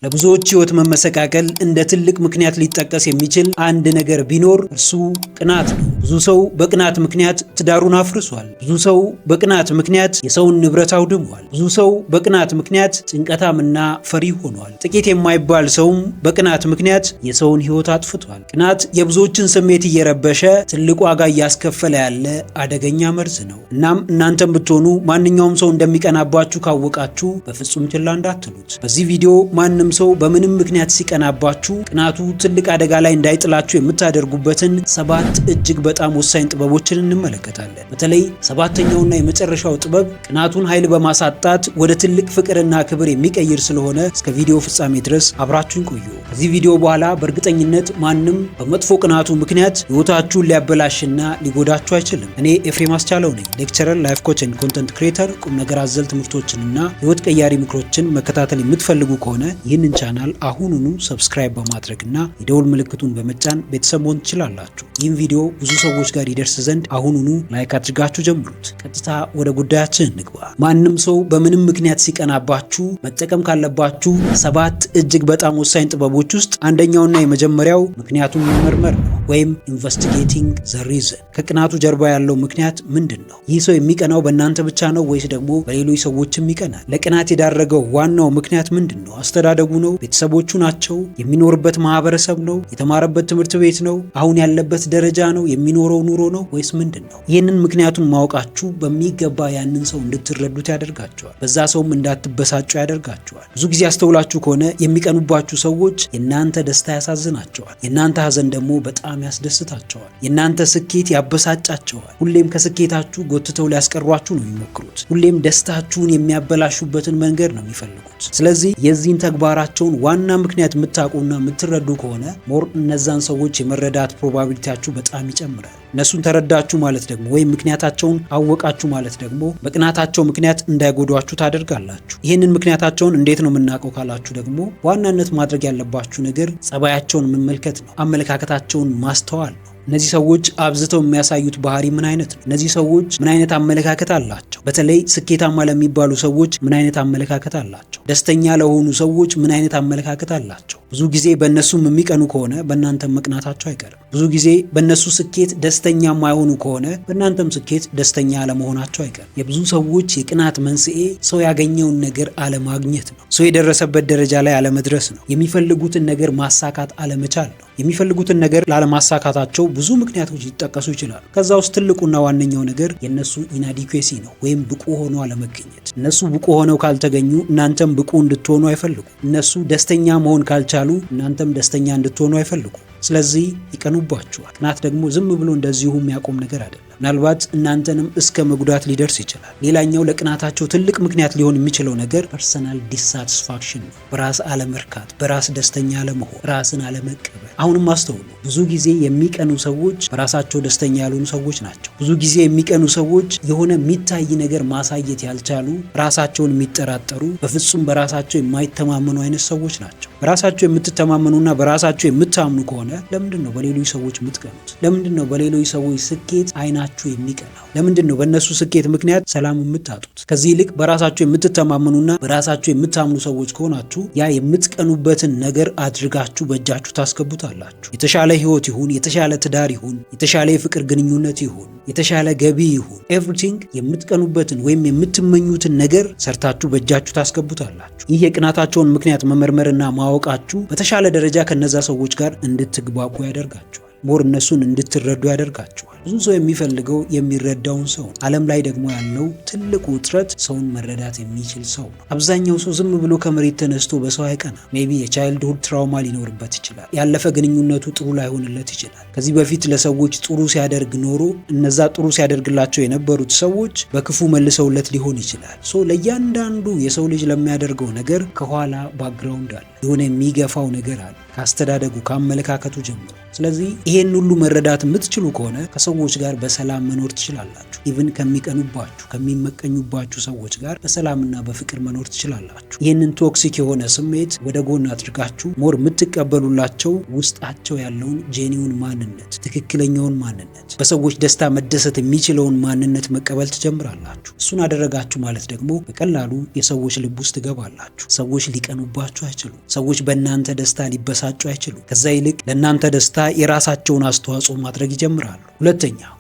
ለብዙዎች ህይወት መመሰቃቀል እንደ ትልቅ ምክንያት ሊጠቀስ የሚችል አንድ ነገር ቢኖር እርሱ ቅናት ነው። ብዙ ሰው በቅናት ምክንያት ትዳሩን አፍርሷል። ብዙ ሰው በቅናት ምክንያት የሰውን ንብረት አውድሟል። ብዙ ሰው በቅናት ምክንያት ጭንቀታምና ፈሪ ሆኗል። ጥቂት የማይባል ሰውም በቅናት ምክንያት የሰውን ህይወት አጥፍቷል። ቅናት የብዙዎችን ስሜት እየረበሸ ትልቅ ዋጋ እያስከፈለ ያለ አደገኛ መርዝ ነው። እናም እናንተም ብትሆኑ ማንኛውም ሰው እንደሚቀናባችሁ ካወቃችሁ በፍጹም ችላ እንዳትሉት። በዚህ ቪዲዮ ማንም ሰው በምንም ምክንያት ሲቀናባችሁ ቅናቱ ትልቅ አደጋ ላይ እንዳይጥላችሁ የምታደርጉበትን 7 እጅግ በጣም ወሳኝ ጥበቦችን እንመለከታለን። በተለይ ሰባተኛውና የመጨረሻው ጥበብ ቅናቱን ኃይል በማሳጣት ወደ ትልቅ ፍቅርና ክብር የሚቀይር ስለሆነ እስከ ቪዲዮ ፍጻሜ ድረስ አብራችሁን ቆዩ። ከዚህ ቪዲዮ በኋላ በእርግጠኝነት ማንም በመጥፎ ቅናቱ ምክንያት ህይወታችሁን ሊያበላሽና ሊጎዳችሁ አይችልም። እኔ ኤፍሬም አስቻለው ነኝ፣ ሌክቸረር፣ ላይፍ ኮች ኤንድ ኮንተንት ክሬተር። ቁም ነገር አዘል ትምህርቶችንና ህይወት ቀያሪ ምክሮችን መከታተል የምትፈልጉ ከሆነ ይህንን ቻናል አሁኑኑ ሰብስክራይብ በማድረግና የደውል ምልክቱን በመጫን ቤተሰብ መሆን ትችላላችሁ። ይህን ቪዲዮ ብዙ ሰዎች ጋር ይደርስ ዘንድ አሁኑኑ ላይክ አድርጋችሁ ጀምሩት። ቀጥታ ወደ ጉዳያችን እንግባ። ማንም ሰው በምንም ምክንያት ሲቀናባችሁ መጠቀም ካለባችሁ 7 እጅግ በጣም ወሳኝ ጥበቦች ውስጥ አንደኛውና የመጀመሪያው ምክንያቱን መመርመር ነው፣ ወይም ኢንቨስቲጌቲንግ ዘ ሪዝን። ከቅናቱ ጀርባ ያለው ምክንያት ምንድን ነው? ይህ ሰው የሚቀናው በእናንተ ብቻ ነው ወይስ ደግሞ በሌሎች ሰዎችም ይቀናል? ለቅናት የዳረገው ዋናው ምክንያት ምንድን ነው? አስተዳደጉ ነው? ቤተሰቦቹ ናቸው? የሚኖርበት ማህበረሰብ ነው? የተማረበት ትምህርት ቤት ነው? አሁን ያለበት ደረጃ ነው? የሚኖረው ኑሮ ነው ወይስ ምንድን ነው? ይህንን ምክንያቱን ማወቃችሁ በሚገባ ያንን ሰው እንድትረዱት ያደርጋቸዋል። በዛ ሰውም እንዳትበሳጩ ያደርጋቸዋል። ብዙ ጊዜ አስተውላችሁ ከሆነ የሚቀኑባችሁ ሰዎች የእናንተ ደስታ ያሳዝናቸዋል፣ የእናንተ ሀዘን ደግሞ በጣም ያስደስታቸዋል። የእናንተ ስኬት ያበሳጫቸዋል። ሁሌም ከስኬታችሁ ጎትተው ሊያስቀሯችሁ ነው የሚሞክሩት። ሁሌም ደስታችሁን የሚያበላሹበትን መንገድ ነው የሚፈልጉት። ስለዚህ የዚህን ተግባራቸውን ዋና ምክንያት የምታውቁና የምትረዱ ከሆነ ሞር እነዛን ሰዎች የመረዳት ፕሮባቢሊቲያችሁ በጣም ይጨምራል። እነሱን ተረዳችሁ ማለት ደግሞ ወይም ምክንያታቸውን አወቃችሁ ማለት ደግሞ በቅናታቸው ምክንያት እንዳይጎዷችሁ ታደርጋላችሁ። ይህንን ምክንያታቸውን እንዴት ነው የምናውቀው ካላችሁ ደግሞ በዋናነት ማድረግ ያለባችሁ ነገር ጸባያቸውን መመልከት ነው። አመለካከታቸውን ማስተዋል ነው። እነዚህ ሰዎች አብዝተው የሚያሳዩት ባህሪ ምን አይነት ነው? እነዚህ ሰዎች ምን አይነት አመለካከት አላቸው? በተለይ ስኬታማ ለሚባሉ ሰዎች ምን አይነት አመለካከት አላቸው? ደስተኛ ለሆኑ ሰዎች ምን አይነት አመለካከት አላቸው? ብዙ ጊዜ በእነሱም የሚቀኑ ከሆነ በእናንተም መቅናታቸው አይቀርም። ብዙ ጊዜ በእነሱ ስኬት ደስተኛ የማይሆኑ ከሆነ በእናንተም ስኬት ደስተኛ አለመሆናቸው አይቀርም። የብዙ ሰዎች የቅናት መንስኤ ሰው ያገኘውን ነገር አለማግኘት ነው። ሰው የደረሰበት ደረጃ ላይ አለመድረስ ነው። የሚፈልጉትን ነገር ማሳካት አለመቻል ነው። የሚፈልጉትን ነገር ላለማሳካታቸው ብዙ ምክንያቶች ሊጠቀሱ ይችላሉ። ከዛ ውስጥ ትልቁና ዋነኛው ነገር የነሱ ኢናዲኩዌሲ ነው፣ ወይም ብቁ ሆኖ አለመገኘት። እነሱ ብቁ ሆነው ካልተገኙ እናንተም ብቁ እንድትሆኑ አይፈልጉም። እነሱ ደስተኛ መሆን ካልቻሉ እናንተም ደስተኛ እንድትሆኑ አይፈልጉም። ስለዚህ ይቀኑባችኋል። ቅናት ደግሞ ዝም ብሎ እንደዚሁ የሚያቆም ነገር አይደለም። ምናልባት እናንተንም እስከ መጉዳት ሊደርስ ይችላል። ሌላኛው ለቅናታቸው ትልቅ ምክንያት ሊሆን የሚችለው ነገር ፐርሰናል ዲሳቲስፋክሽን ነው። በራስ አለመርካት፣ በራስ ደስተኛ አለመሆን፣ ራስን አለመቀበል። አሁንም አስተውሉ፣ ብዙ ጊዜ የሚቀኑ ሰዎች በራሳቸው ደስተኛ ያልሆኑ ሰዎች ናቸው። ብዙ ጊዜ የሚቀኑ ሰዎች የሆነ የሚታይ ነገር ማሳየት ያልቻሉ፣ ራሳቸውን የሚጠራጠሩ፣ በፍጹም በራሳቸው የማይተማመኑ አይነት ሰዎች ናቸው። በራሳቸው የምትተማመኑና በራሳቸው የምታምኑ ከሆነ ለምንድን ነው በሌሎች ሰዎች የምትቀኑት? ለምንድን ነው በሌሎች ሰዎች ስኬት አይናችሁ የሚቀናው? ለምንድን ነው በእነሱ ስኬት ምክንያት ሰላም የምታጡት? ከዚህ ይልቅ በራሳቸው የምትተማመኑና በራሳቸው የምታምኑ ሰዎች ከሆናችሁ ያ የምትቀኑበትን ነገር አድርጋችሁ በእጃችሁ ታስገቡታላችሁ። የተሻለ ህይወት ይሁን፣ የተሻለ ትዳር ይሁን፣ የተሻለ የፍቅር ግንኙነት ይሁን፣ የተሻለ ገቢ ይሁን፣ ኤቭሪቲንግ የምትቀኑበትን ወይም የምትመኙትን ነገር ሰርታችሁ በእጃችሁ ታስገቡታላችሁ። ይህ የቅናታቸውን ምክንያት መመርመርና ማወቃችሁ በተሻለ ደረጃ ከነዛ ሰዎች ጋር እንድትግባቡ ያደርጋችኋል። ሞር እነሱን እንድትረዱ ያደርጋችኋል። ብዙ ሰው የሚፈልገው የሚረዳውን ሰው ነው። ዓለም ላይ ደግሞ ያለው ትልቁ ውጥረት ሰውን መረዳት የሚችል ሰው ነው። አብዛኛው ሰው ዝም ብሎ ከመሬት ተነስቶ በሰው አይቀና። ሜቢ የቻይልድሁድ ትራውማ ሊኖርበት ይችላል። ያለፈ ግንኙነቱ ጥሩ ላይሆንለት ይችላል። ከዚህ በፊት ለሰዎች ጥሩ ሲያደርግ ኖሮ እነዛ ጥሩ ሲያደርግላቸው የነበሩት ሰዎች በክፉ መልሰውለት ሊሆን ይችላል። ለእያንዳንዱ የሰው ልጅ ለሚያደርገው ነገር ከኋላ ባክግራውንድ አለ፣ የሆነ የሚገፋው ነገር አለ፣ ካስተዳደጉ ከአመለካከቱ ጀምሮ። ስለዚህ ይሄን ሁሉ መረዳት የምትችሉ ከሆነ ከሰዎች ጋር በሰላም መኖር ትችላላችሁ። ኢቭን ከሚቀኑባችሁ ከሚመቀኙባችሁ ሰዎች ጋር በሰላምና በፍቅር መኖር ትችላላችሁ። ይህንን ቶክሲክ የሆነ ስሜት ወደ ጎን አድርጋችሁ ሞር የምትቀበሉላቸው ውስጣቸው ያለውን ጄኒውን ማንነት፣ ትክክለኛውን ማንነት፣ በሰዎች ደስታ መደሰት የሚችለውን ማንነት መቀበል ትጀምራላችሁ። እሱን አደረጋችሁ ማለት ደግሞ በቀላሉ የሰዎች ልብ ውስጥ ትገባላችሁ። ሰዎች ሊቀኑባችሁ አይችሉም። ሰዎች በእናንተ ደስታ ሊበሳጩ አይችሉም። ከዛ ይልቅ ለእናንተ ደስታ የራሳቸውን አስተዋጽኦ ማድረግ ይጀምራሉ።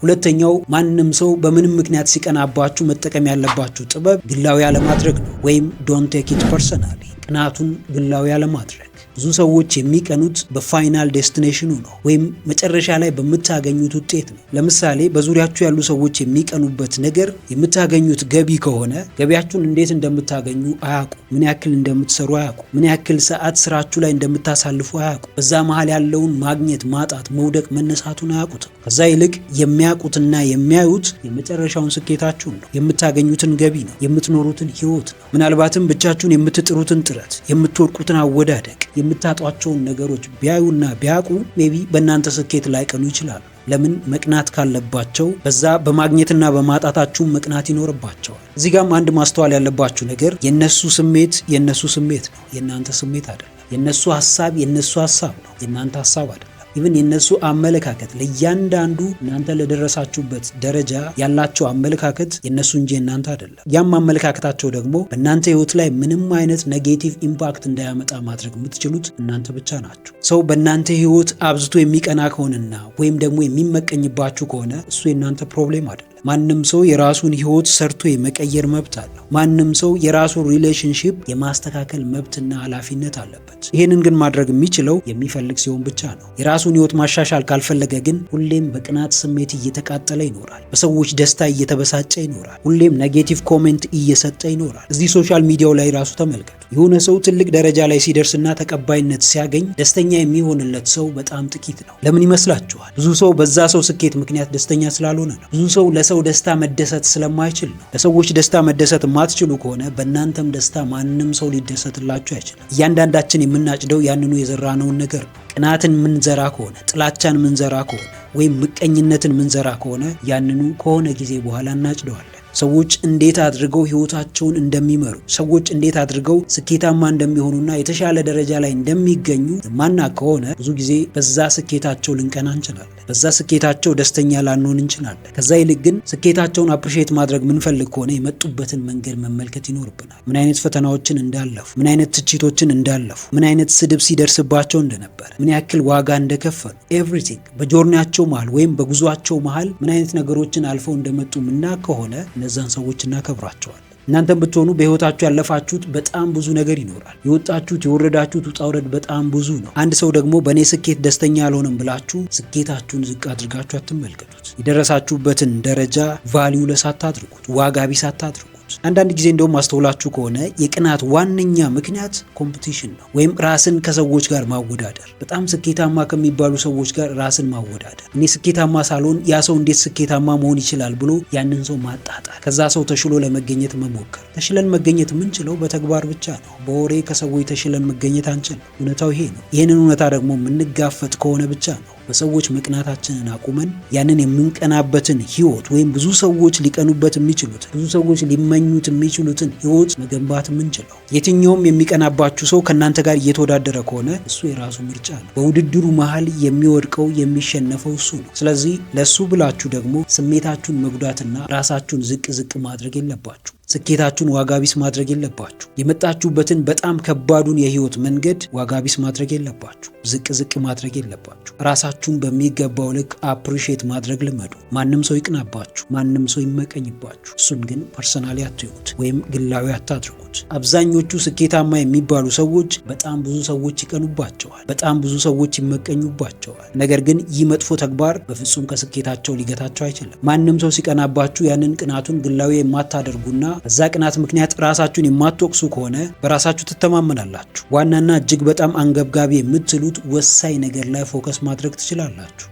ሁለተኛው ማንም ሰው በምንም ምክንያት ሲቀናባችሁ መጠቀም ያለባችሁ ጥበብ ግላዊ አለማድረግ ነው፣ ወይም ዶንት ቴክ ኢት ፐርሰናሊ። ቅናቱን ግላዊ አለማድረግ። ብዙ ሰዎች የሚቀኑት በፋይናል ዴስቲኔሽኑ ነው፣ ወይም መጨረሻ ላይ በምታገኙት ውጤት ነው። ለምሳሌ በዙሪያችሁ ያሉ ሰዎች የሚቀኑበት ነገር የምታገኙት ገቢ ከሆነ ገቢያችሁን እንዴት እንደምታገኙ አያውቁ፣ ምን ያክል እንደምትሰሩ አያውቁ፣ ምን ያክል ሰዓት ስራችሁ ላይ እንደምታሳልፉ አያውቁ። በዛ መሀል ያለውን ማግኘት፣ ማጣት፣ መውደቅ፣ መነሳቱን አያውቁትም። ከዛ ይልቅ የሚያውቁትና የሚያዩት የመጨረሻውን ስኬታችሁን ነው፣ የምታገኙትን ገቢ ነው፣ የምትኖሩትን ህይወት ነው። ምናልባትም ብቻችሁን የምትጥሩትን ጥረት፣ የምትወድቁትን አወዳደቅ፣ የምታጧቸውን ነገሮች ቢያዩና ቢያውቁ ሜቢ በእናንተ ስኬት ላይቀኑ ይችላሉ። ለምን? መቅናት ካለባቸው በዛ በማግኘትና በማጣታችሁ መቅናት ይኖርባቸዋል። እዚህ ጋርም አንድ ማስተዋል ያለባችሁ ነገር የነሱ ስሜት የነሱ ስሜት ነው፣ የእናንተ ስሜት አይደለም። የነሱ ሐሳብ የነሱ ሐሳብ ነው፣ የእናንተ ሐሳብ አይደለም። ኢቭን የነሱ አመለካከት ለእያንዳንዱ እናንተ ለደረሳችሁበት ደረጃ ያላቸው አመለካከት የነሱ እንጂ እናንተ አይደለም። ያም አመለካከታቸው ደግሞ በእናንተ ህይወት ላይ ምንም አይነት ኔጌቲቭ ኢምፓክት እንዳያመጣ ማድረግ የምትችሉት እናንተ ብቻ ናችሁ። ሰው በእናንተ ህይወት አብዝቶ የሚቀና ከሆነና ወይም ደግሞ የሚመቀኝባችሁ ከሆነ እሱ የእናንተ ፕሮብሌም አይደለም። ማንም ሰው የራሱን ህይወት ሰርቶ የመቀየር መብት አለው። ማንም ሰው የራሱን ሪሌሽንሺፕ የማስተካከል መብትና ኃላፊነት አለበት። ይሄንን ግን ማድረግ የሚችለው የሚፈልግ ሲሆን ብቻ ነው። የራሱን ህይወት ማሻሻል ካልፈለገ ግን ሁሌም በቅናት ስሜት እየተቃጠለ ይኖራል። በሰዎች ደስታ እየተበሳጨ ይኖራል። ሁሌም ኔጌቲቭ ኮሜንት እየሰጠ ይኖራል። እዚህ ሶሻል ሚዲያው ላይ ራሱ ተመልከቱ። የሆነ ሰው ትልቅ ደረጃ ላይ ሲደርስና ተቀባይነት ሲያገኝ ደስተኛ የሚሆንለት ሰው በጣም ጥቂት ነው። ለምን ይመስላችኋል? ብዙ ሰው በዛ ሰው ስኬት ምክንያት ደስተኛ ስላልሆነ ነው። ብዙ ሰው ለሰው ደስታ መደሰት ስለማይችል ነው። ለሰዎች ደስታ መደሰት የማትችሉ ከሆነ በእናንተም ደስታ ማንም ሰው ሊደሰትላችሁ አይችልም። እያንዳንዳችን የምናጭደው ያንኑ የዘራነውን ነገር ነው። ቅናትን ምንዘራ ከሆነ፣ ጥላቻን ምንዘራ ከሆነ፣ ወይም ምቀኝነትን ምንዘራ ከሆነ ያንኑ ከሆነ ጊዜ በኋላ እናጭደዋለን። ሰዎች እንዴት አድርገው ህይወታቸውን እንደሚመሩ፣ ሰዎች እንዴት አድርገው ስኬታማ እንደሚሆኑና የተሻለ ደረጃ ላይ እንደሚገኙ ማናቅ ከሆነ ብዙ ጊዜ በዛ ስኬታቸው ልንቀና እንችላለን። በዛ ስኬታቸው ደስተኛ ላንሆን እንችላለን። ከዛ ይልቅ ግን ስኬታቸውን አፕሪሼት ማድረግ ምንፈልግ ከሆነ የመጡበትን መንገድ መመልከት ይኖርብናል። ምን አይነት ፈተናዎችን እንዳለፉ፣ ምን አይነት ትችቶችን እንዳለፉ፣ ምን አይነት ስድብ ሲደርስባቸው እንደነበር፣ ምን ያክል ዋጋ እንደከፈሉ፣ ኤቭሪቲንግ በጆርኒያቸው መሃል ወይም በጉዟቸው መሃል ምን አይነት ነገሮችን አልፈው እንደመጡ ምናቅ ከሆነ እነዛን ሰዎች እናከብራቸዋል። እናንተም ብትሆኑ በህይወታችሁ ያለፋችሁት በጣም ብዙ ነገር ይኖራል። የወጣችሁት የወረዳችሁት ውጣ ውረድ በጣም ብዙ ነው። አንድ ሰው ደግሞ በእኔ ስኬት ደስተኛ አልሆነም ብላችሁ ስኬታችሁን ዝቅ አድርጋችሁ አትመልከቱት። የደረሳችሁበትን ደረጃ ቫልዩ ለስ አታድርጉት፣ ዋጋ ቢስ አታድርጉት። አንዳንድ ጊዜ እንደውም አስተውላችሁ ከሆነ የቅናት ዋነኛ ምክንያት ኮምፒቲሽን ነው፣ ወይም ራስን ከሰዎች ጋር ማወዳደር። በጣም ስኬታማ ከሚባሉ ሰዎች ጋር ራስን ማወዳደር። እኔ ስኬታማ ሳልሆን ያ ሰው እንዴት ስኬታማ መሆን ይችላል ብሎ ያንን ሰው ማጣጣል፣ ከዛ ሰው ተሽሎ ለመገኘት መሞከር። ተሽለን መገኘት የምንችለው በተግባር ብቻ ነው። በወሬ ከሰዎች ተሽለን መገኘት አንችልም። እውነታው ይሄ ነው። ይህንን እውነታ ደግሞ የምንጋፈጥ ከሆነ ብቻ ነው በሰዎች መቅናታችንን አቁመን ያንን የምንቀናበትን ህይወት ወይም ብዙ ሰዎች ሊቀኑበት የሚችሉት ብዙ ሰዎች ሊመኙት የሚችሉትን ህይወት መገንባት የምንችለው። የትኛውም የሚቀናባችሁ ሰው ከእናንተ ጋር እየተወዳደረ ከሆነ እሱ የራሱ ምርጫ ነው። በውድድሩ መሀል የሚወድቀው የሚሸነፈው እሱ ነው። ስለዚህ ለሱ ብላችሁ ደግሞ ስሜታችሁን መጉዳትና ራሳችሁን ዝቅ ማድረግ የለባችሁ። ስኬታችሁን ዋጋቢስ ማድረግ የለባችሁ። የመጣችሁበትን በጣም ከባዱን የህይወት መንገድ ዋጋቢስ ማድረግ የለባችሁ። ዝቅ ማድረግ የለባችሁ። ራሳችሁን በሚገባው ልክ አፕሪሼት ማድረግ ልመዱ። ማንም ሰው ይቅናባችሁ፣ ማንም ሰው ይመቀኝባችሁ። እሱን ግን ፐርሰናሊ አትዩት ወይም ግላዊ አታድርጉት። አብዛኞቹ ስኬታማ የሚባሉ ሰዎች በጣም ብዙ ሰዎች ይቀኑባቸዋል፣ በጣም ብዙ ሰዎች ይመቀኙባቸዋል። ነገር ግን ይህ መጥፎ ተግባር በፍጹም ከስኬታቸው ሊገታቸው አይችልም። ማንም ሰው ሲቀናባችሁ ያንን ቅናቱን ግላዊ የማታደርጉና በዛ ቅናት ምክንያት ራሳችሁን የማትወቅሱ ከሆነ በራሳችሁ ትተማመናላችሁ። ዋናና እጅግ በጣም አንገብጋቢ የምትሉት ወሳኝ ነገር ላይ ፎከስ ማድረግ ትችላላችሁ።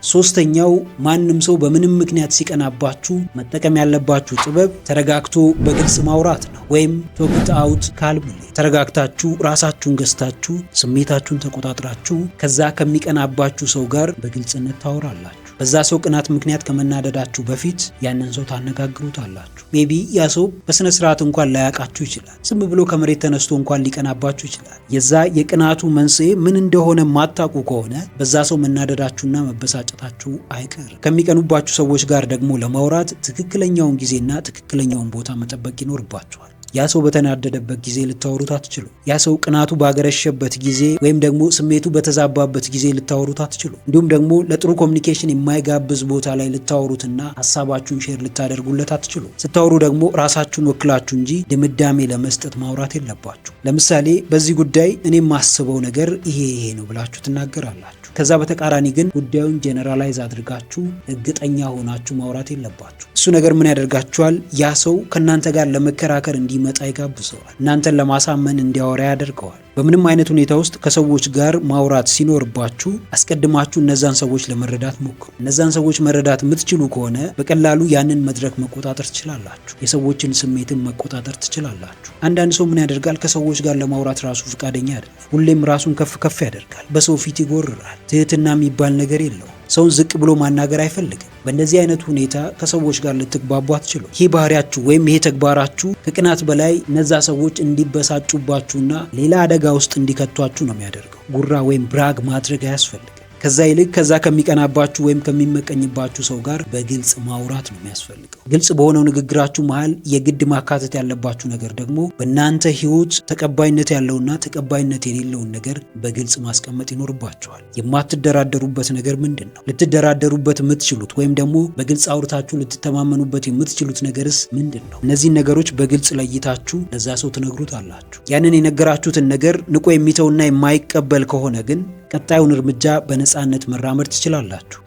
ሶስተኛው ማንም ሰው በምንም ምክንያት ሲቀናባችሁ መጠቀም ያለባችሁ ጥበብ ተረጋግቶ በግልጽ ማውራት ነው። ወይም ቶክ ኢት አውት ካልምሊ። ተረጋግታችሁ ራሳችሁን ገዝታችሁ ስሜታችሁን ተቆጣጥራችሁ ከዛ ከሚቀናባችሁ ሰው ጋር በግልጽነት ታወራላችሁ። በዛ ሰው ቅናት ምክንያት ከመናደዳችሁ በፊት ያንን ሰው ታነጋግሩታላችሁ። ሜቢ ያ ሰው በስነ ስርዓት እንኳን ላያውቃችሁ ይችላል። ዝም ብሎ ከመሬት ተነስቶ እንኳን ሊቀናባችሁ ይችላል። የዛ የቅናቱ መንስኤ ምን እንደሆነ ማታውቁ ከሆነ በዛ ሰው መናደዳችሁና መበሳጨታችሁ አይቀርም። ከሚቀኑባችሁ ሰዎች ጋር ደግሞ ለማውራት ትክክለኛውን ጊዜና ትክክለኛውን ቦታ መጠበቅ ይኖርባችኋል። ያ ሰው በተናደደበት ጊዜ ልታወሩት አትችሉ። ያ ሰው ቅናቱ ባገረሸበት ጊዜ ወይም ደግሞ ስሜቱ በተዛባበት ጊዜ ልታወሩት አትችሉ። እንዲሁም ደግሞ ለጥሩ ኮሚኒኬሽን የማይጋብዝ ቦታ ላይ ልታወሩትና ሀሳባችሁን ሼር ልታደርጉለት አትችሉ። ስታወሩ ደግሞ ራሳችሁን ወክላችሁ እንጂ ድምዳሜ ለመስጠት ማውራት የለባችሁ። ለምሳሌ በዚህ ጉዳይ እኔ የማስበው ነገር ይሄ ነው ብላችሁ ትናገራላችሁ። ከዛ በተቃራኒ ግን ጉዳዩን ጄነራላይዝ አድርጋችሁ እርግጠኛ ሆናችሁ ማውራት የለባችሁ። እሱ ነገር ምን ያደርጋችኋል? ያ ሰው ከእናንተ ጋር ለመከራከር እንዲመጣ ይጋብዘዋል። እናንተን ለማሳመን እንዲያወራ ያደርገዋል። በምንም አይነት ሁኔታ ውስጥ ከሰዎች ጋር ማውራት ሲኖርባችሁ አስቀድማችሁ እነዛን ሰዎች ለመረዳት ሞክሩ። እነዛን ሰዎች መረዳት የምትችሉ ከሆነ በቀላሉ ያንን መድረክ መቆጣጠር ትችላላችሁ። የሰዎችን ስሜትን መቆጣጠር ትችላላችሁ። አንዳንድ ሰው ምን ያደርጋል? ከሰዎች ጋር ለማውራት ራሱ ፈቃደኛ አይደለም። ሁሌም ራሱን ከፍ ያደርጋል። በሰው ፊት ይጎርራል። ትህትና የሚባል ነገር የለውም። ሰውን ዝቅ ብሎ ማናገር አይፈልግም። በእንደዚህ አይነት ሁኔታ ከሰዎች ጋር ልትግባቡ አትችሉ። ይህ ባህሪያችሁ ወይም ይሄ ተግባራችሁ ከቅናት በላይ እነዛ ሰዎች እንዲበሳጩባችሁና ሌላ አደጋ ውስጥ እንዲከቷችሁ ነው የሚያደርገው። ጉራ ወይም ብራግ ማድረግ አያስፈልግም። ከዛ ይልቅ ከዛ ከሚቀናባችሁ ወይም ከሚመቀኝባችሁ ሰው ጋር በግልጽ ማውራት ነው የሚያስፈልገው። ግልጽ በሆነው ንግግራችሁ መሃል የግድ ማካተት ያለባችሁ ነገር ደግሞ በእናንተ ሕይወት ተቀባይነት ያለውና ተቀባይነት የሌለውን ነገር በግልጽ ማስቀመጥ ይኖርባችኋል። የማትደራደሩበት ነገር ምንድን ነው? ልትደራደሩበት የምትችሉት ወይም ደግሞ በግልጽ አውርታችሁ ልትተማመኑበት የምትችሉት ነገርስ ምንድን ነው? እነዚህን ነገሮች በግልጽ ለይታችሁ ለዛ ሰው ትነግሩታላችሁ። ያንን የነገራችሁትን ነገር ንቆ የሚተውና የማይቀበል ከሆነ ግን ቀጣዩን እርምጃ በነፃነት መራመድ ትችላላችሁ።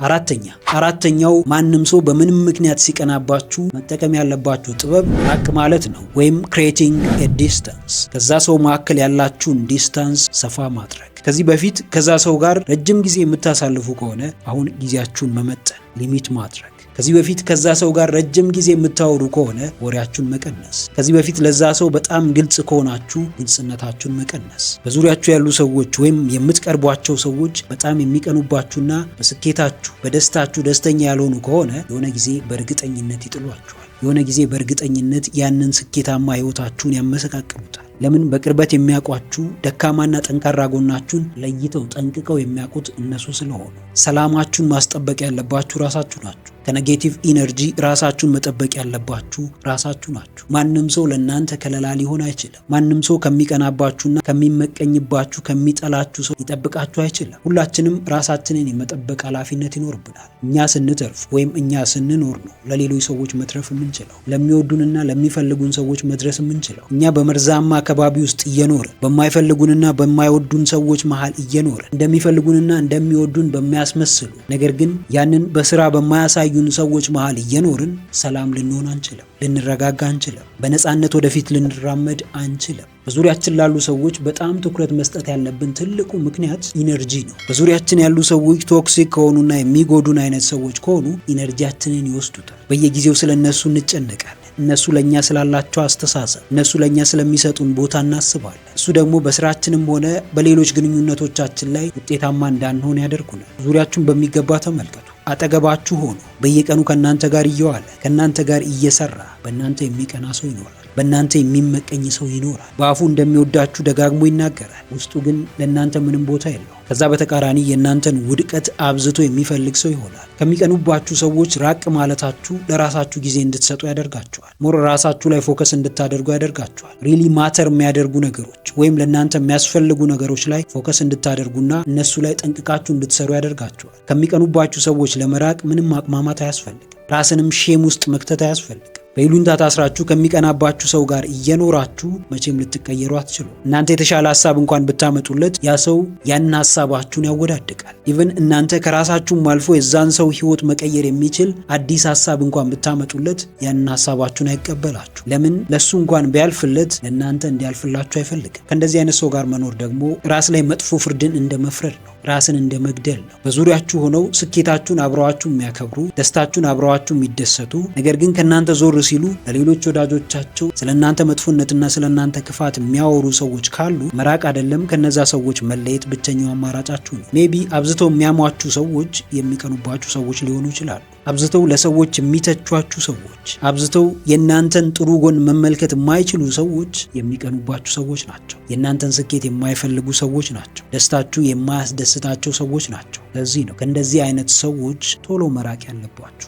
አራተኛው ማንም ሰው በምንም ምክንያት ሲቀናባችሁ መጠቀም ያለባችሁ ጥበብ ራቅ ማለት ነው፣ ወይም ክሬቲንግ ኤ ዲስታንስ። ከዛ ሰው መካከል ያላችሁን ዲስታንስ ሰፋ ማድረግ። ከዚህ በፊት ከዛ ሰው ጋር ረጅም ጊዜ የምታሳልፉ ከሆነ አሁን ጊዜያችሁን መመጠን፣ ሊሚት ማድረግ። ከዚህ በፊት ከዛ ሰው ጋር ረጅም ጊዜ የምታወሩ ከሆነ ወሬያችሁን መቀነስ። ከዚህ በፊት ለዛ ሰው በጣም ግልጽ ከሆናችሁ ግልጽነታችሁን መቀነስ። በዙሪያችሁ ያሉ ሰዎች ወይም የምትቀርቧቸው ሰዎች በጣም የሚቀኑባችሁና በስኬታችሁ በደስታችሁ ደስተኛ ያልሆኑ ከሆነ የሆነ ጊዜ በእርግጠኝነት ይጥሏችኋል። የሆነ ጊዜ በእርግጠኝነት ያንን ስኬታማ ህይወታችሁን ያመሰቃቅሉታል። ለምን? በቅርበት የሚያውቋችሁ ደካማና ጠንካራ ጎናችሁን ለይተው ጠንቅቀው የሚያውቁት እነሱ ስለሆኑ። ሰላማችሁን ማስጠበቅ ያለባችሁ ራሳችሁ ናችሁ። ከኔጌቲቭ ኢነርጂ ራሳችሁን መጠበቅ ያለባችሁ ራሳችሁ ናችሁ። ማንም ሰው ለእናንተ ከለላ ሊሆን አይችልም። ማንም ሰው ከሚቀናባችሁና ከሚመቀኝባችሁ ከሚጠላችሁ ሰው ሊጠብቃችሁ አይችልም። ሁላችንም ራሳችንን የመጠበቅ ኃላፊነት ይኖርብናል። እኛ ስንተርፍ ወይም እኛ ስንኖር ነው ለሌሎች ሰዎች መትረፍ የምንችለው፣ ለሚወዱንና ለሚፈልጉን ሰዎች መድረስ የምንችለው። እኛ በመርዛማ አካባቢ ውስጥ እየኖርን በማይፈልጉንና በማይወዱን ሰዎች መሃል እየኖርን እንደሚፈልጉንና እንደሚወዱን በሚያስመስሉ ነገር ግን ያንን በስራ በማያሳዩ ሰዎች መሃል እየኖርን ሰላም ልንሆን አንችልም፣ ልንረጋጋ አንችልም፣ በነፃነት ወደፊት ልንራመድ አንችልም። በዙሪያችን ላሉ ሰዎች በጣም ትኩረት መስጠት ያለብን ትልቁ ምክንያት ኢነርጂ ነው። በዙሪያችን ያሉ ሰዎች ቶክሲክ ከሆኑና የሚጎዱን አይነት ሰዎች ከሆኑ ኢነርጂያችንን ይወስዱታል። በየጊዜው ስለነሱ እንጨነቃለን። እነሱ ለኛ ስላላቸው አስተሳሰብ፣ እነሱ ለኛ ስለሚሰጡን ቦታ እናስባለን። እሱ ደግሞ በስራችንም ሆነ በሌሎች ግንኙነቶቻችን ላይ ውጤታማ እንዳንሆን ያደርጉናል። ዙሪያችሁን በሚገባ ተመልከቱ። አጠገባችሁ ሆኖ በየቀኑ ከእናንተ ጋር እየዋለ ከእናንተ ጋር እየሰራ በእናንተ የሚቀና ሰው ይኖራል። በእናንተ የሚመቀኝ ሰው ይኖራል። በአፉ እንደሚወዳችሁ ደጋግሞ ይናገራል፣ ውስጡ ግን ለእናንተ ምንም ቦታ የለው። ከዛ በተቃራኒ የእናንተን ውድቀት አብዝቶ የሚፈልግ ሰው ይሆናል። ከሚቀኑባችሁ ሰዎች ራቅ ማለታችሁ ለራሳችሁ ጊዜ እንድትሰጡ ያደርጋችኋል። ሞር ራሳችሁ ላይ ፎከስ እንድታደርጉ ያደርጋችኋል። ሪሊ ማተር የሚያደርጉ ነገሮች ወይም ለእናንተ የሚያስፈልጉ ነገሮች ላይ ፎከስ እንድታደርጉና እነሱ ላይ ጠንቅቃችሁ እንድትሰሩ ያደርጋችኋል። ከሚቀኑባችሁ ሰዎች ለመራቅ ምንም ማቅማማት አያስፈልግም። ራስንም ሼም ውስጥ መክተት አያስፈልግም። በይሉኝታ ታስራችሁ ከሚቀናባችሁ ሰው ጋር እየኖራችሁ መቼም ልትቀየሩ አትችሉ። እናንተ የተሻለ ሐሳብ እንኳን ብታመጡለት ያ ሰው ያን ሐሳባችሁን ያወዳድቃል። ኢቭን እናንተ ከራሳችሁም አልፎ የዛን ሰው ህይወት መቀየር የሚችል አዲስ ሐሳብ እንኳን ብታመጡለት ያን ሐሳባችሁን አይቀበላችሁ። ለምን? ለሱ እንኳን ቢያልፍለት ለእናንተ እንዲያልፍላችሁ አይፈልግም። ከእንደዚህ አይነት ሰው ጋር መኖር ደግሞ ራስ ላይ መጥፎ ፍርድን እንደ መፍረድ ነው። ራስን እንደ መግደል ነው። በዙሪያችሁ ሆነው ስኬታችሁን አብረዋችሁ የሚያከብሩ፣ ደስታችሁን አብረዋችሁ የሚደሰቱ፣ ነገር ግን ከእናንተ ዞር ሲሉ ለሌሎች ወዳጆቻቸው ስለእናንተ መጥፎነትና ስለእናንተ ክፋት የሚያወሩ ሰዎች ካሉ መራቅ አይደለም ከነዛ ሰዎች መለየት ብቸኛው አማራጫችሁ ነው። ሜቢ አብዝተው የሚያሟችሁ ሰዎች የሚቀኑባችሁ ሰዎች ሊሆኑ ይችላሉ። አብዝተው ለሰዎች የሚተቿችሁ ሰዎች፣ አብዝተው የእናንተን ጥሩ ጎን መመልከት የማይችሉ ሰዎች የሚቀኑባችሁ ሰዎች ናቸው። የእናንተን ስኬት የማይፈልጉ ሰዎች ናቸው። ደስታችሁ የማያስደስታቸው ሰዎች ናቸው። ለዚህ ነው ከእንደዚህ አይነት ሰዎች ቶሎ መራቅ ያለባችሁ።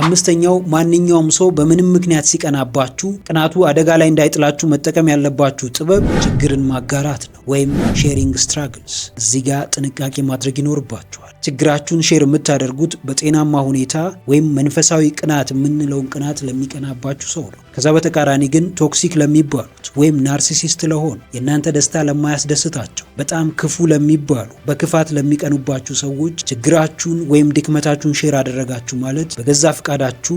አምስተኛው ማንኛውም ሰው በምንም ምክንያት ሲቀናባችሁ ቅናቱ አደጋ ላይ እንዳይጥላችሁ መጠቀም ያለባችሁ ጥበብ ችግርን ማጋራት ነው፣ ወይም ሼሪንግ ስትራግልስ። እዚህ ጋር ጥንቃቄ ማድረግ ይኖርባችኋል። ችግራችሁን ሼር የምታደርጉት በጤናማ ሁኔታ ወይም መንፈሳዊ ቅናት የምንለውን ቅናት ለሚቀናባችሁ ሰው ነው። ከዛ በተቃራኒ ግን ቶክሲክ ለሚባሉት ወይም ናርሲሲስት ለሆኑ የእናንተ ደስታ ለማያስደስታቸው በጣም ክፉ ለሚባሉ በክፋት ለሚቀኑባችሁ ሰዎች ችግራችሁን ወይም ድክመታችሁን ሼር አደረጋችሁ ማለት በገዛ ፍቃዳችሁ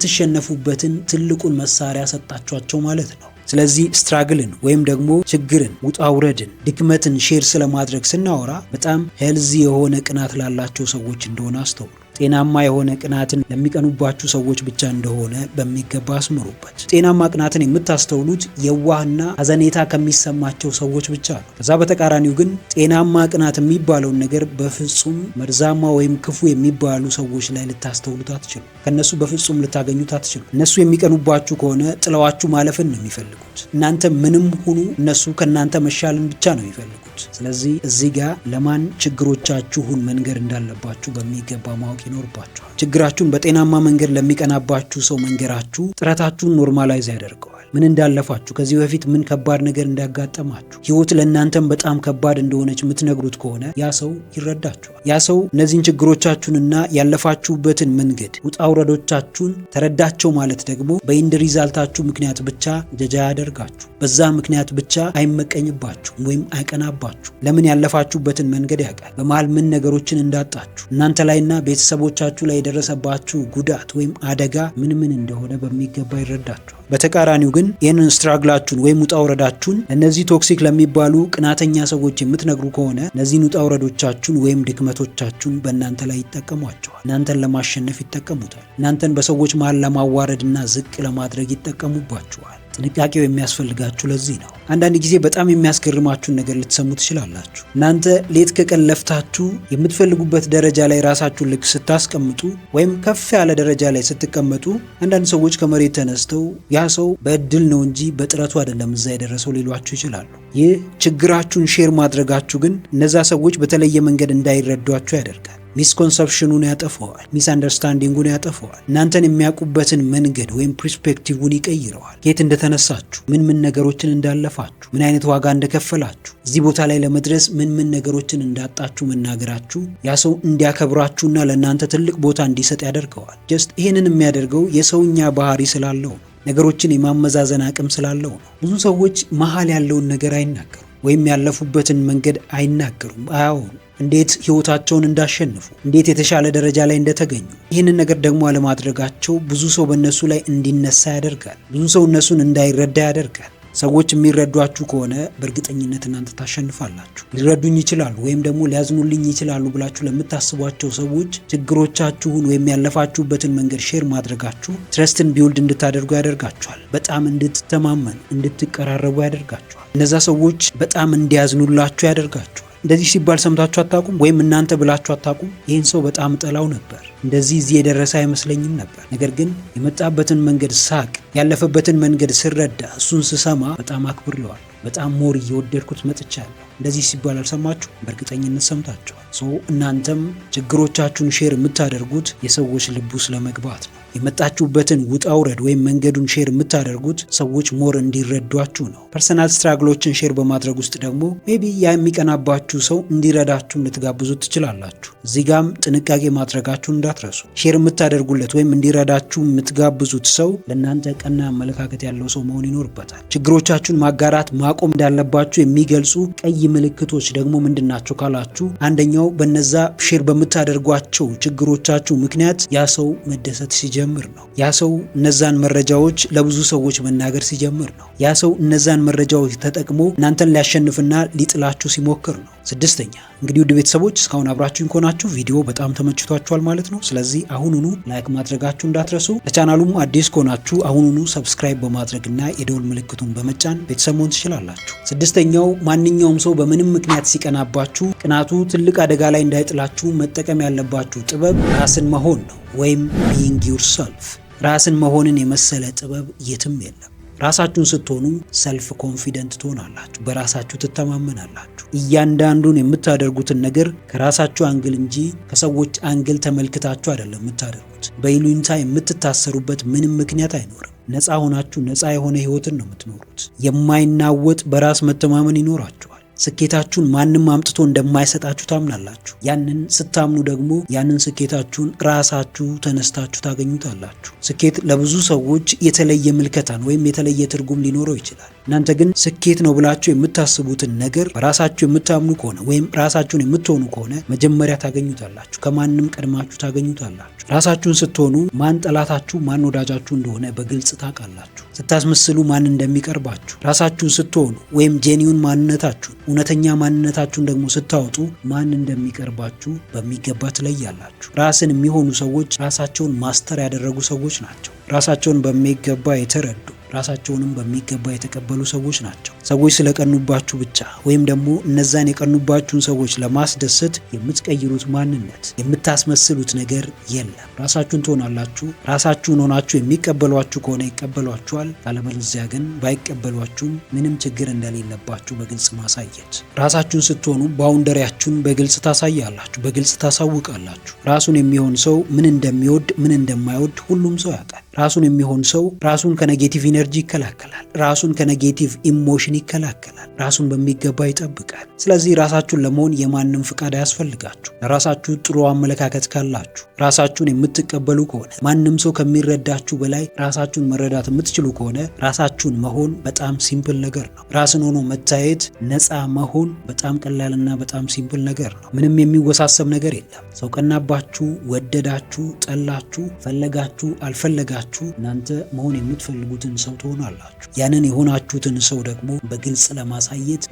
የምትሸነፉበትን ትልቁን መሳሪያ ሰጣችኋቸው ማለት ነው። ስለዚህ ስትራግልን ወይም ደግሞ ችግርን፣ ውጣ ውረድን፣ ድክመትን ሼር ስለማድረግ ስናወራ በጣም ሄልዚ የሆነ ቅናት ላላቸው ሰዎች እንደሆነ አስተውሉ። ጤናማ የሆነ ቅናትን ለሚቀኑባችሁ ሰዎች ብቻ እንደሆነ በሚገባ አስምሩበት። ጤናማ ቅናትን የምታስተውሉት የዋህና ሐዘኔታ ከሚሰማቸው ሰዎች ብቻ ነው። ከዛ በተቃራኒው ግን ጤናማ ቅናት የሚባለውን ነገር በፍጹም መርዛማ ወይም ክፉ የሚባሉ ሰዎች ላይ ልታስተውሉት አትችሉ። ከነሱ በፍጹም ልታገኙት አትችሉ። እነሱ የሚቀኑባችሁ ከሆነ ጥለዋችሁ ማለፍን ነው የሚፈልጉት። እናንተ ምንም ሁኑ፣ እነሱ ከእናንተ መሻልን ብቻ ነው የሚፈልጉት። ስለዚህ እዚህ ጋር ለማን ችግሮቻችሁን መንገር እንዳለባችሁ በሚገባ ማወቅ ይኖርባችኋል። ችግራችሁን በጤናማ መንገድ ለሚቀናባችሁ ሰው መንገራችሁ ጥረታችሁን ኖርማላይዝ ያደርገዋል። ምን እንዳለፋችሁ፣ ከዚህ በፊት ምን ከባድ ነገር እንዳጋጠማችሁ፣ ህይወት ለእናንተም በጣም ከባድ እንደሆነች የምትነግሩት ከሆነ ያ ሰው ይረዳችኋል። ያ ሰው እነዚህን ችግሮቻችሁንና ያለፋችሁበትን መንገድ ውጣ ውረዶቻችሁን ተረዳቸው ማለት ደግሞ በኢንድ ሪዛልታችሁ ምክንያት ብቻ ጀጃ ያደርጋችሁ፣ በዛ ምክንያት ብቻ አይመቀኝባችሁም ወይም አይቀናባችሁ። ለምን? ያለፋችሁበትን መንገድ ያውቃል። በመሃል ምን ነገሮችን እንዳጣችሁ፣ እናንተ ላይና ቤተሰቦቻችሁ ላይ የደረሰባችሁ ጉዳት ወይም አደጋ ምን እንደሆነ በሚገባ ይረዳችኋል። በተቃራኒው ግን ይህንን ስትራግላችሁን ወይም ውጣ ውረዳችሁን እነዚህ ቶክሲክ ለሚባሉ ቅናተኛ ሰዎች የምትነግሩ ከሆነ እነዚህን ውጣ ውረዶቻችሁን ወይም ድክመቶቻችሁን በእናንተ ላይ ይጠቀሟቸዋል። እናንተን ለማሸነፍ ይጠቀሙታል። እናንተን በሰዎች መሃል ለማዋረድና ዝቅ ለማድረግ ይጠቀሙባችኋል። ጥንቃቄው የሚያስፈልጋችሁ ለዚህ ነው። አንዳንድ ጊዜ በጣም የሚያስገርማችሁን ነገር ልትሰሙ ትችላላችሁ። እናንተ ሌት ከቀን ለፍታችሁ የምትፈልጉበት ደረጃ ላይ ራሳችሁን ልክ ስታስቀምጡ ወይም ከፍ ያለ ደረጃ ላይ ስትቀመጡ አንዳንድ ሰዎች ከመሬት ተነስተው ያ ሰው በእድል ነው እንጂ በጥረቱ አይደለም እዛ የደረሰው ሊሏችሁ ይችላሉ። ይህ ችግራችሁን ሼር ማድረጋችሁ ግን እነዛ ሰዎች በተለየ መንገድ እንዳይረዷችሁ ያደርጋል። ሚስኮንሰፕሽኑን ያጠፈዋል። ሚስ አንደርስታንዲንጉን ያጠፈዋል። እናንተን የሚያውቁበትን መንገድ ወይም ፐርስፔክቲቭን ይቀይረዋል። ከየት እንደተነሳችሁ፣ ምን ነገሮችን እንዳለፋችሁ፣ ምን አይነት ዋጋ እንደከፈላችሁ፣ እዚህ ቦታ ላይ ለመድረስ ምን ነገሮችን እንዳጣችሁ መናገራችሁ ያ ሰው እንዲያከብራችሁና ለእናንተ ትልቅ ቦታ እንዲሰጥ ያደርገዋል። ጀስት ይህንን የሚያደርገው የሰውኛ ባህሪ ስላለው ነው። ነገሮችን የማመዛዘን አቅም ስላለው ነው። ብዙ ሰዎች መሀል ያለውን ነገር አይናገሩም ወይም ያለፉበትን መንገድ አይናገሩም፣ አያወሩም። እንዴት ህይወታቸውን እንዳሸነፉ፣ እንዴት የተሻለ ደረጃ ላይ እንደተገኙ። ይህንን ነገር ደግሞ አለማድረጋቸው ብዙ ሰው በእነሱ ላይ እንዲነሳ ያደርጋል። ብዙ ሰው እነሱን እንዳይረዳ ያደርጋል። ሰዎች የሚረዷችሁ ከሆነ በእርግጠኝነት እናንተ ታሸንፋላችሁ። ሊረዱኝ ይችላሉ ወይም ደግሞ ሊያዝኑልኝ ይችላሉ ብላችሁ ለምታስቧቸው ሰዎች ችግሮቻችሁን ወይም ያለፋችሁበትን መንገድ ሼር ማድረጋችሁ ትረስትን ቢውልድ እንድታደርጉ ያደርጋችኋል። በጣም እንድትተማመኑ፣ እንድትቀራረቡ ያደርጋችኋል። እነዛ ሰዎች በጣም እንዲያዝኑላችሁ ያደርጋችኋል። እንደዚህ ሲባል ሰምታችሁ አታውቁም? ወይም እናንተ ብላችሁ አታውቁም? ይህን ሰው በጣም ጠላው ነበር፣ እንደዚህ እዚህ የደረሰ አይመስለኝም ነበር። ነገር ግን የመጣበትን መንገድ ሳቅ፣ ያለፈበትን መንገድ ስረዳ፣ እሱን ስሰማ በጣም አክብሬዋለሁ፣ በጣም ሞር እየወደድኩት መጥቻለሁ። እንደዚህ ሲባል አልሰማችሁ? በእርግጠኝነት ሰምታችኋል። እናንተም ችግሮቻችሁን ሼር የምታደርጉት የሰዎች ልብ ውስጥ ለመግባት ነው። የመጣችሁበትን ውጣ ውረድ ወይም መንገዱን ሼር የምታደርጉት ሰዎች ሞር እንዲረዷችሁ ነው። ፐርሰናል ስትራግሎችን ሼር በማድረግ ውስጥ ደግሞ ሜቢ ያ የሚቀናባችሁ ሰው እንዲረዳችሁ ልትጋብዙት ትችላላችሁ። እዚህ ጋም ጥንቃቄ ማድረጋችሁን እንዳትረሱ። ሼር የምታደርጉለት ወይም እንዲረዳችሁ የምትጋብዙት ሰው ለእናንተ ቀና አመለካከት ያለው ሰው መሆን ይኖርበታል። ችግሮቻችሁን ማጋራት ማቆም እንዳለባችሁ የሚገልጹ ቀይ ምልክቶች ደግሞ ምንድናቸው ካላችሁ፣ አንደኛው በነዛ ሼር በምታደርጓቸው ችግሮቻችሁ ምክንያት ያ ሰው መደሰት ሲጀምር ነው። ያ ሰው እነዛን መረጃዎች ለብዙ ሰዎች መናገር ሲጀምር ነው። ያ ሰው እነዛን መረጃዎች ተጠቅሞ እናንተን ሊያሸንፍና ሊጥላችሁ ሲሞክር ነው። ስድስተኛ እንግዲህ ውድ ቤተሰቦች እስካሁን አብራችሁን ከሆናችሁ ቪዲዮ በጣም ተመችቷችኋል ማለት ነው። ስለዚህ አሁኑኑ ላይክ ማድረጋችሁ እንዳትረሱ። ለቻናሉም አዲስ ከሆናችሁ አሁኑኑ ሰብስክራይብ በማድረግና የደውል ምልክቱን በመጫን ቤተሰብ መሆን ትችላላችሁ። ስድስተኛው ማንኛውም ሰው በምንም ምክንያት ሲቀናባችሁ ቅናቱ ትልቅ አደጋ ላይ እንዳይጥላችሁ መጠቀም ያለባችሁ ጥበብ ራስን መሆን ነው፣ ወይም being yourself። ራስን መሆንን የመሰለ ጥበብ የትም የለም። ራሳችሁን ስትሆኑ ሰልፍ ኮንፊደንት ትሆናላችሁ፣ በራሳችሁ ትተማመናላችሁ። እያንዳንዱን የምታደርጉትን ነገር ከራሳችሁ አንግል እንጂ ከሰዎች አንግል ተመልክታችሁ አይደለም የምታደርጉት። በይሉኝታ የምትታሰሩበት ምንም ምክንያት አይኖርም። ነፃ ሆናችሁ ነፃ የሆነ ህይወትን ነው የምትኖሩት። የማይናወጥ በራስ መተማመን ይኖራችኋል። ስኬታችሁን ማንም አምጥቶ እንደማይሰጣችሁ ታምናላችሁ። ያንን ስታምኑ ደግሞ ያንን ስኬታችሁን ራሳችሁ ተነስታችሁ ታገኙታላችሁ። ስኬት ለብዙ ሰዎች የተለየ ምልከታን ወይም የተለየ ትርጉም ሊኖረው ይችላል። እናንተ ግን ስኬት ነው ብላችሁ የምታስቡትን ነገር በራሳችሁ የምታምኑ ከሆነ ወይም ራሳችሁን የምትሆኑ ከሆነ መጀመሪያ ታገኙታላችሁ። ከማንም ቀድማችሁ ታገኙታላችሁ። ራሳችሁን ስትሆኑ ማን ጠላታችሁ ማን ወዳጃችሁ እንደሆነ በግልጽ ታውቃላችሁ። ስታስመስሉ ማን እንደሚቀርባችሁ። ራሳችሁን ስትሆኑ ወይም ጄኒውን ማንነታችሁን እውነተኛ ማንነታችሁን ደግሞ ስታወጡ ማን እንደሚቀርባችሁ በሚገባ ትለያላችሁ። ራስን የሚሆኑ ሰዎች ራሳቸውን ማስተር ያደረጉ ሰዎች ናቸው። ራሳቸውን በሚገባ የተረዱ ራሳቸውንም በሚገባ የተቀበሉ ሰዎች ናቸው። ሰዎች ስለቀኑባችሁ ብቻ ወይም ደግሞ እነዛን የቀኑባችሁን ሰዎች ለማስደሰት የምትቀይሩት ማንነት የምታስመስሉት ነገር የለም። ራሳችሁን ትሆናላችሁ። ራሳችሁን ሆናችሁ የሚቀበሏችሁ ከሆነ ይቀበሏችኋል። ካለበለዚያ ግን ባይቀበሏችሁም ምንም ችግር እንደሌለባችሁ በግልጽ ማሳየት። ራሳችሁን ስትሆኑ ባውንደሪያችሁን በግልጽ ታሳያላችሁ፣ በግልጽ ታሳውቃላችሁ። ራሱን የሚሆን ሰው ምን እንደሚወድ ምን እንደማይወድ ሁሉም ሰው ያውቃል። ራሱን የሚሆን ሰው ራሱን ከኔጌቲቭ ኢነርጂ ይከላከላል። ራሱን ከኔጌቲቭ ኢሞሽን ይከላከላል። ራሱን በሚገባ ይጠብቃል። ስለዚህ ራሳችሁን ለመሆን የማንም ፍቃድ አያስፈልጋችሁ። ለራሳችሁ ጥሩ አመለካከት ካላችሁ፣ ራሳችሁን የምትቀበሉ ከሆነ፣ ማንም ሰው ከሚረዳችሁ በላይ ራሳችሁን መረዳት የምትችሉ ከሆነ ራሳችሁን መሆን በጣም ሲምፕል ነገር ነው። ራስን ሆኖ መታየት፣ ነፃ መሆን በጣም ቀላልና በጣም ሲምፕል ነገር ነው። ምንም የሚወሳሰብ ነገር የለም። ሰው ቀናባችሁ፣ ወደዳችሁ፣ ጠላችሁ፣ ፈለጋችሁ፣ አልፈለጋችሁ እናንተ መሆን የምትፈልጉትን ሰው ትሆናላችሁ። ያንን የሆናችሁትን ሰው ደግሞ በግልጽ ለማሳየት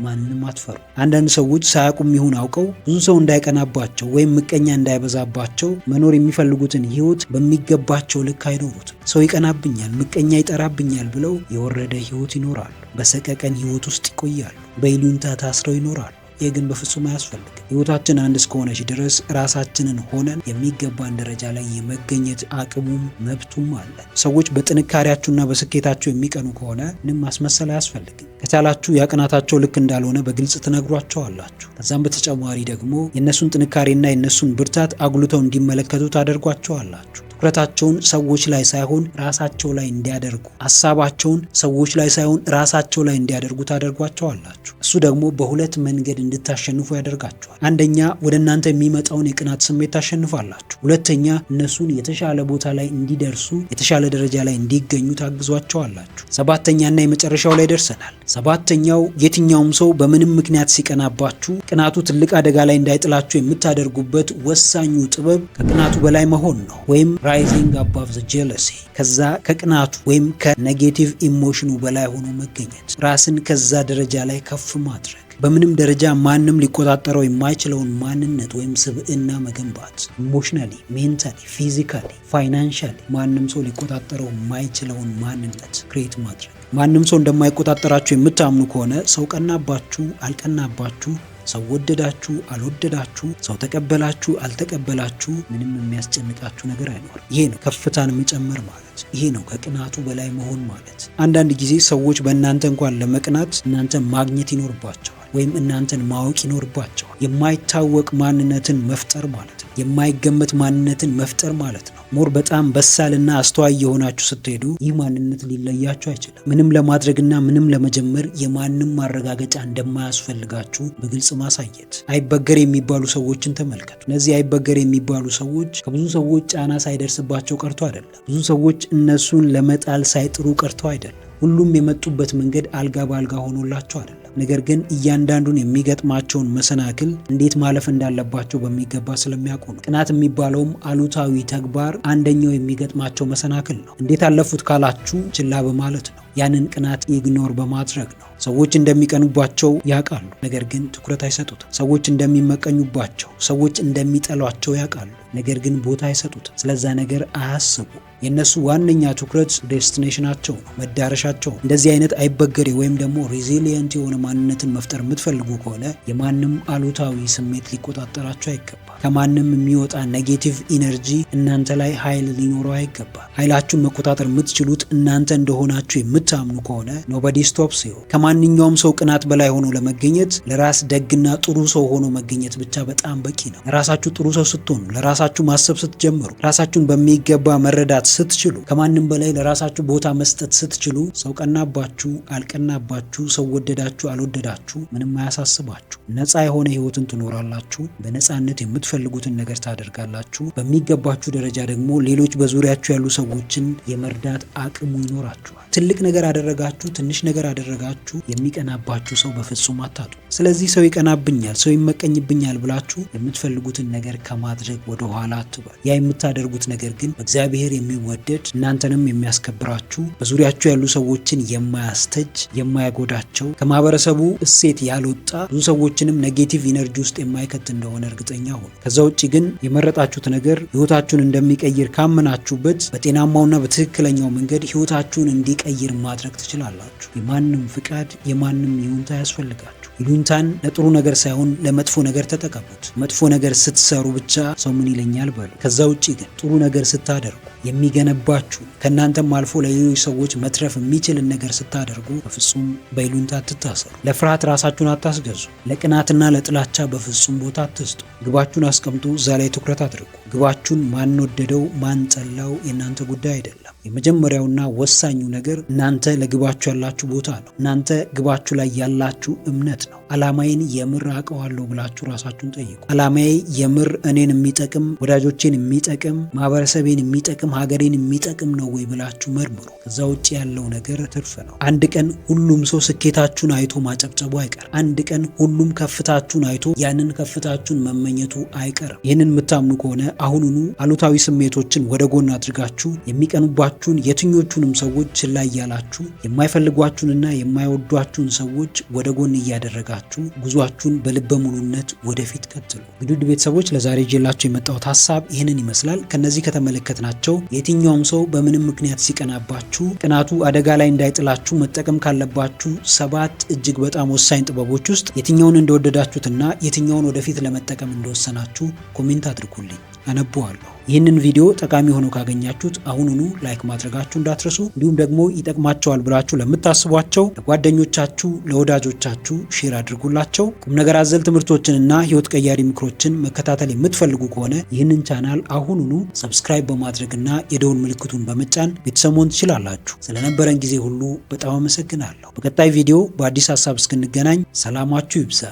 ማንንም አትፈሩ። አንዳንድ ሰዎች ሳያውቁም ይሁን አውቀው ብዙ ሰው እንዳይቀናባቸው ወይም ምቀኛ እንዳይበዛባቸው መኖር የሚፈልጉትን ህይወት በሚገባቸው ልክ አይኖሩትም። ሰው ይቀናብኛል፣ ምቀኛ ይጠራብኛል ብለው የወረደ ህይወት ይኖራሉ። በሰቀቀን ህይወት ውስጥ ይቆያሉ። በይሉኝታ ታስረው ይኖራሉ። ይህ ግን በፍጹም አያስፈልግም። ህይወታችን አንድ እስከሆነች ድረስ ራሳችንን ሆነን የሚገባን ደረጃ ላይ የመገኘት አቅሙም መብቱም አለ። ሰዎች በጥንካሬያችሁና በስኬታችሁ የሚቀኑ ከሆነ ምንም ማስመሰል አያስፈልግም። ከቻላችሁ ያቅናታቸው ልክ እንዳልሆነ በግልጽ ትነግሯቸዋላችሁ። ከዛም በተጨማሪ ደግሞ የእነሱን ጥንካሬና የእነሱን ብርታት አጉልተው እንዲመለከቱ ታደርጓቸዋላችሁ። ትኩረታቸውን ሰዎች ላይ ሳይሆን ራሳቸው ላይ እንዲያደርጉ፣ ሀሳባቸውን ሰዎች ላይ ሳይሆን ራሳቸው ላይ እንዲያደርጉ ታደርጓቸዋላችሁ። እሱ ደግሞ በሁለት መንገድ እንድታሸንፉ ያደርጋቸዋል። አንደኛ ወደ እናንተ የሚመጣውን የቅናት ስሜት ታሸንፋላችሁ። ሁለተኛ እነሱን የተሻለ ቦታ ላይ እንዲደርሱ፣ የተሻለ ደረጃ ላይ እንዲገኙ ታግዟቸዋላችሁ። ሰባተኛና የመጨረሻው ላይ ደርሰናል። ሰባተኛው የትኛውም ሰው በምንም ምክንያት ሲቀናባችሁ ቅናቱ ትልቅ አደጋ ላይ እንዳይጥላችሁ የምታደርጉበት ወሳኙ ጥበብ ከቅናቱ በላይ መሆን ነው፣ ወይም ራይዚንግ አባቭ ዘ ጀለሲ። ከዛ ከቅናቱ ወይም ከኔጌቲቭ ኢሞሽኑ በላይ ሆኖ መገኘት፣ ራስን ከዛ ደረጃ ላይ ከፍ ማድረግ፣ በምንም ደረጃ ማንም ሊቆጣጠረው የማይችለውን ማንነት ወይም ስብዕና መገንባት፣ ኢሞሽናሊ፣ ሜንታሊ፣ ፊዚካሊ፣ ፋይናንሻሊ ማንም ሰው ሊቆጣጠረው የማይችለውን ማንነት ክሬት ማድረግ። ማንም ሰው እንደማይቆጣጠራችሁ የምታምኑ ከሆነ ሰው ቀናባችሁ አልቀናባችሁ፣ ሰው ወደዳችሁ አልወደዳችሁ፣ ሰው ተቀበላችሁ አልተቀበላችሁ ምንም የሚያስጨንቃችሁ ነገር አይኖርም። ይሄ ነው ከፍታን መጨመር ማለት። ይሄ ነው ከቅናቱ በላይ መሆን ማለት። አንዳንድ ጊዜ ሰዎች በእናንተ እንኳን ለመቅናት እናንተ ማግኘት ይኖርባቸዋል። ወይም እናንተን ማወቅ ይኖርባቸዋል። የማይታወቅ ማንነትን መፍጠር ማለት ነው። የማይገመት ማንነትን መፍጠር ማለት ነው። ሞር በጣም በሳልና አስተዋይ የሆናችሁ ስትሄዱ ይህ ማንነት ሊለያችሁ አይችልም። ምንም ለማድረግና ምንም ለመጀመር የማንም ማረጋገጫ እንደማያስፈልጋችሁ በግልጽ ማሳየት። አይበገር የሚባሉ ሰዎችን ተመልከቱ። እነዚህ አይበገር የሚባሉ ሰዎች ከብዙ ሰዎች ጫና ሳይደርስባቸው ቀርቶ አይደለም። ብዙ ሰዎች እነሱን ለመጣል ሳይጥሩ ቀርቶ አይደለም። ሁሉም የመጡበት መንገድ አልጋ በአልጋ ሆኖላቸው አይደለም። ነገር ግን እያንዳንዱን የሚገጥማቸውን መሰናክል እንዴት ማለፍ እንዳለባቸው በሚገባ ስለሚያውቁ ነው። ቅናት የሚባለውም አሉታዊ ተግባር አንደኛው የሚገጥማቸው መሰናክል ነው። እንዴት አለፉት ካላችሁ ችላ በማለት ነው። ያንን ቅናት ኢግኖር በማድረግ ነው። ሰዎች እንደሚቀኑባቸው ያውቃሉ፣ ነገር ግን ትኩረት አይሰጡትም። ሰዎች እንደሚመቀኙባቸው፣ ሰዎች እንደሚጠሏቸው ያውቃሉ፣ ነገር ግን ቦታ አይሰጡትም። ስለዛ ነገር አያስቡ። የነሱ ዋነኛ ትኩረት ዴስቲኔሽናቸው ነው፣ መዳረሻቸው። እንደዚህ አይነት አይበገሬ ወይም ደግሞ ሬዚሊየንት የሆነ ማንነትን መፍጠር የምትፈልጉ ከሆነ የማንም አሉታዊ ስሜት ሊቆጣጠራቸው አይገባም። ከማንም የሚወጣ ኔጌቲቭ ኢነርጂ እናንተ ላይ ኃይል ሊኖረው አይገባም። ኃይላችሁን መቆጣጠር የምትችሉት እናንተ እንደሆናችሁ የምታምኑ ከሆነ ኖባዲ ስቶፕስ ዩ። ከማንኛውም ሰው ቅናት በላይ ሆኖ ለመገኘት ለራስ ደግና ጥሩ ሰው ሆኖ መገኘት ብቻ በጣም በቂ ነው። ለራሳችሁ ጥሩ ሰው ስትሆኑ፣ ለራሳችሁ ማሰብ ስትጀምሩ፣ ራሳችሁን በሚገባ መረዳት ስትችሉ፣ ከማንም በላይ ለራሳችሁ ቦታ መስጠት ስትችሉ፣ ሰው ቀናባችሁ አልቀናባችሁ፣ ሰው ወደዳችሁ አልወደዳችሁ ምንም አያሳስባችሁ። ነፃ የሆነ ህይወትን ትኖራላችሁ። በነፃነት የምትፈልጉትን ነገር ታደርጋላችሁ። በሚገባችሁ ደረጃ ደግሞ ሌሎች በዙሪያችሁ ያሉ ሰዎችን የመርዳት አቅሙ ይኖራችኋል። ትልቅ ነገር አደረጋችሁ፣ ትንሽ ነገር አደረጋችሁ፣ የሚቀናባችሁ ሰው በፍጹም አታጡ። ስለዚህ ሰው ይቀናብኛል፣ ሰው ይመቀኝብኛል ብላችሁ የምትፈልጉትን ነገር ከማድረግ ወደ ኋላ አትበሉ። ያ የምታደርጉት ነገር ግን በእግዚአብሔር የሚወደድ እናንተንም የሚያስከብራችሁ፣ በዙሪያችሁ ያሉ ሰዎችን የማያስተጅ የማያጎዳቸው፣ ከማህበረሰቡ እሴት ያልወጣ ብዙ ሰዎችንም ኔጌቲቭ ኢነርጂ ውስጥ የማይከት እንደሆነ እርግጠኛ ሁኑ። ከዛ ውጭ ግን የመረጣችሁት ነገር ህይወታችሁን እንደሚቀይር ካመናችሁበት በጤናማውና በትክክለኛው መንገድ ህይወታችሁን እንዲቀይር ማድረግ ትችላላችሁ። የማንም ፍቃድ የማንም ይሁንታ ያስፈልጋችሁ። ይሉኝታን ለጥሩ ነገር ሳይሆን ለመጥፎ ነገር ተጠቀሙት። መጥፎ ነገር ስትሰሩ ብቻ ሰው ምን ይለኛል በሉ። ከዛ ውጭ ግን ጥሩ ነገር ስታደርጉ የሚገነባችሁ ከእናንተም አልፎ ለሌሎች ሰዎች መትረፍ የሚችልን ነገር ስታደርጉ በፍጹም በይሉኝታ አትታሰሩ። ለፍርሃት ራሳችሁን አታስገዙ። ለቅናትና ለጥላቻ በፍጹም ቦታ አትስጡ። ግባችሁን አስቀምጡ፣ እዛ ላይ ትኩረት አድርጉ። ግባችሁን ማን ወደደው ማን ጠላው የእናንተ ጉዳይ አይደለም። የመጀመሪያውና ወሳኙ ነገር እናንተ ለግባችሁ ያላችሁ ቦታ ነው። እናንተ ግባችሁ ላይ ያላችሁ እምነት ነው። ዓላማዬን የምር አውቀዋለሁ ብላችሁ ራሳችሁን ጠይቁ። ዓላማዬ የምር እኔን የሚጠቅም፣ ወዳጆቼን የሚጠቅም፣ ማህበረሰቤን የሚጠቅም፣ ሀገሬን የሚጠቅም ነው ወይ ብላችሁ መርምሩ። ከዛ ውጭ ያለው ነገር ትርፍ ነው። አንድ ቀን ሁሉም ሰው ስኬታችሁን አይቶ ማጨብጨቡ አይቀርም። አንድ ቀን ሁሉም ከፍታችሁን አይቶ ያንን ከፍታችሁን መመኘቱ አይቀርም። ይህንን የምታምኑ ከሆነ አሁኑኑ አሉታዊ ስሜቶችን ወደ ጎን አድርጋችሁ የሚቀኑባችሁን የትኞቹንም ሰዎች ችላ እያላችሁ የማይፈልጓችሁንና የማይወዷችሁን ሰዎች ወደ ጎን እያደረጋችሁ ጉዟችሁን በልበ ሙሉነት ወደፊት ቀጥሉ። ግዱድ ቤተሰቦች ለዛሬ ይዤላችሁ የመጣሁት ሀሳብ ይህንን ይመስላል። ከነዚህ ከተመለከትናቸው የትኛውም ሰው በምንም ምክንያት ሲቀናባችሁ ቅናቱ አደጋ ላይ እንዳይጥላችሁ መጠቀም ካለባችሁ 7 እጅግ በጣም ወሳኝ ጥበቦች ውስጥ የትኛውን እንደወደዳችሁትና የትኛውን ወደፊት ለመጠቀም እንደወሰናችሁ ኮሜንት አድርጉልኝ፣ አነበዋለሁ። ይህንን ቪዲዮ ጠቃሚ ሆኖ ካገኛችሁት አሁኑኑ ላይክ ማድረጋችሁ እንዳትረሱ። እንዲሁም ደግሞ ይጠቅማቸዋል ብላችሁ ለምታስቧቸው ለጓደኞቻችሁ፣ ለወዳጆቻችሁ ሼር አድርጉላቸው። ቁም ነገር አዘል ትምህርቶችንና ህይወት ቀያሪ ምክሮችን መከታተል የምትፈልጉ ከሆነ ይህንን ቻናል አሁኑኑ ሰብስክራይብ በማድረግና የደውል ምልክቱን በመጫን ቤተሰብ መሆን ትችላላችሁ። ስለነበረን ጊዜ ሁሉ በጣም አመሰግናለሁ። በቀጣይ ቪዲዮ በአዲስ ሀሳብ እስክንገናኝ ሰላማችሁ ይብዛ።